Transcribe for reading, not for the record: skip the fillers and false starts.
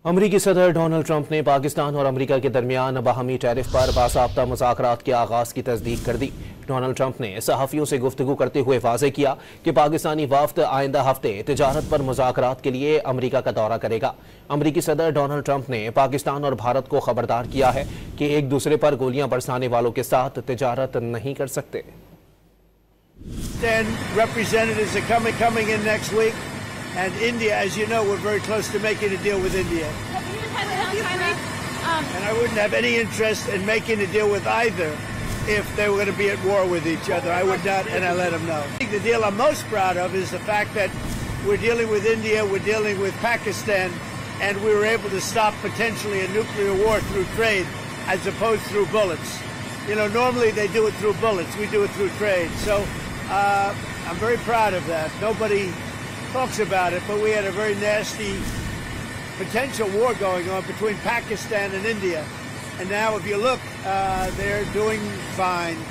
अमरीकी सदर Donald Trump ने पाकिस्तान और अमेरिका के दरमियान बाहमी टेरिफ पर बाज़ाब्ता मज़ाकरात के आगाज़ की तस्दीक कर दी। डोनाल्ड ट्रंप ने सहाफ़ियों से गुफ्तगू करते हुए वाज़ेह किया कि पाकिस्तानी वफ़द आइंदा हफ्ते तिजारत पर मज़ाकरात के लिए अमेरिका का दौरा करेगा। अमरीकी सदर डोनाल्ड ट्रंप ने पाकिस्तान और भारत को खबरदार किया है कि एक दूसरे पर गोलियां बरसाने वालों के साथ तिजारत नहीं कर सकते। And India, as you know, we're very close to making a deal with India. And I wouldn't have any interest in making a deal with either if they were going to be at war with each other. I would not, and I let them know. I think the deal I'm most proud of is the fact that we're dealing with India, we're dealing with Pakistan, and we were able to stop potentially a nuclear war through trade as opposed through bullets. You know, normally they do it through bullets. We do it through trade. So I'm very proud of that. Nobody talks about it, but we had a very nasty potential war going on between Pakistan and India. And now if you look, they're doing fine.